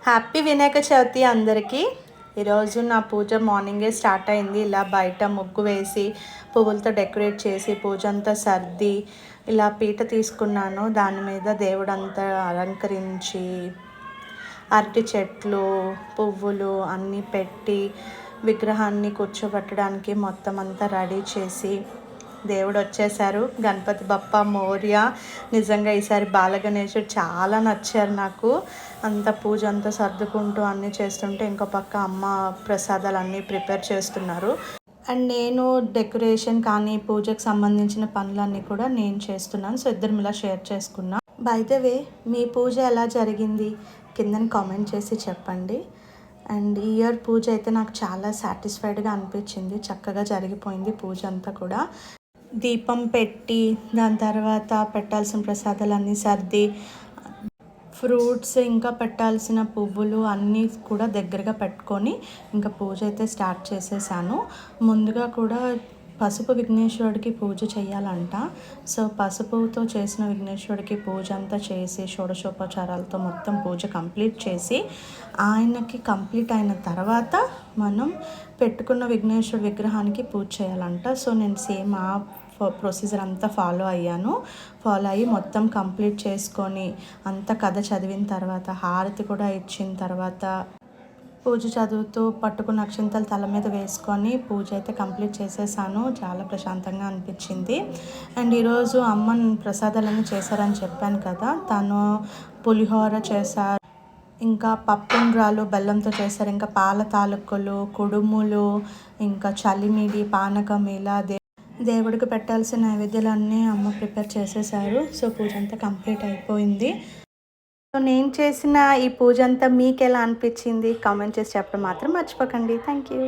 Happy Vinayaka Chavithi అందరికీ. ఈరోజు నా పూజ మార్నింగే స్టార్ట్ అయింది. ఇలా బయట ముగ్గు వేసి పువ్వులతో డెకరేట్ చేసి పూజ అంతా సర్ది ఇలా పీట తీసుకున్నాను. దాని మీద దేవుడంతా అలంకరించి అరటి చెట్లు పువ్వులు అన్నీ పెట్టి విగ్రహాన్ని కూర్చోబెట్టడానికి మొత్తం అంతా రెడీ చేసి దేవుడు వచ్చేసారు. గణపతి బప్ప మోర్య. నిజంగా ఈసారి బాలగణేశుడు చాలా నచ్చారు నాకు. అంత పూజ అంతా సర్దుకుంటూ అన్నీ చేస్తుంటే ఇంకో పక్క అమ్మ ప్రసాదాలు అన్నీ ప్రిపేర్ చేస్తున్నారు. అండ్ నేను డెకరేషన్ కానీ పూజకు సంబంధించిన పనులన్నీ కూడా నేను చేస్తున్నాను. సో ఇద్దరం ఇలా షేర్ చేసుకున్నాం. బై ద వే, మీ పూజ ఎలా జరిగింది కిందని కామెంట్ చేసి చెప్పండి. అండ్ ఈ ఇయర్ పూజ అయితే నాకు చాలా సాటిస్ఫైడ్గా అనిపించింది. చక్కగా జరిగిపోయింది పూజ అంతా కూడా. దీపం పెట్టి దాని తర్వాత పెట్టాల్సిన ప్రసాదాలన్నీ సర్ది ఫ్రూట్స్ ఇంకా పెట్టాల్సిన పువ్వులు అన్నీ కూడా దగ్గరగా పెట్టుకొని ఇంకా పూజ అయితే స్టార్ట్ చేసేసాను. ముందుగా కూడా పసుపు విఘ్నేశ్వరుడికి పూజ చేయాలంట. సో పసుపుతో చేసిన విఘ్నేశ్వరుడికి పూజ అంతా చేసి షోడశోపచారాలతో మొత్తం పూజ కంప్లీట్ చేసి ఆయనకి కంప్లీట్ అయిన తర్వాత మనం పెట్టుకున్న విఘ్నేశ్వరుడి విగ్రహానికి పూజ చేయాలంట. సో నేను సేమ్ ఆ ప్రొసీజర్ అంతా ఫాలో అయ్యి మొత్తం కంప్లీట్ చేసుకొని అంత కథ చదివిన తర్వాత హారతి కూడా ఇచ్చిన తర్వాత పూజ చదువుతూ పట్టుకున్న అక్షింతలు తల మీద వేసుకొని పూజ అయితే కంప్లీట్ చేసేసాను. చాలా ప్రశాంతంగా అనిపించింది. అండ్ ఈరోజు అమ్మ ప్రసాదాలన్నీ చేశారని చెప్పాను కదా, తను పులిహోర చేశారు, ఇంకా పప్పుండ్రాలు బెల్లంతో చేశారు, ఇంకా పాల తాలూకులు కుడుములు ఇంకా చలిమిడి పానకం ఇలా దేవుడికి పెట్టాల్సిన నైవేద్యాలన్నీ అమ్మ ప్రిపేర్ చేసేసారు. సో పూజ అంతా కంప్లీట్ అయిపోయింది. సో నేను చేసిన ఈ పూజ అంతా మీకు ఎలా అనిపించింది కామెంట్ చేసి చెప్పడం మాత్రం మర్చిపోకండి. Thank you.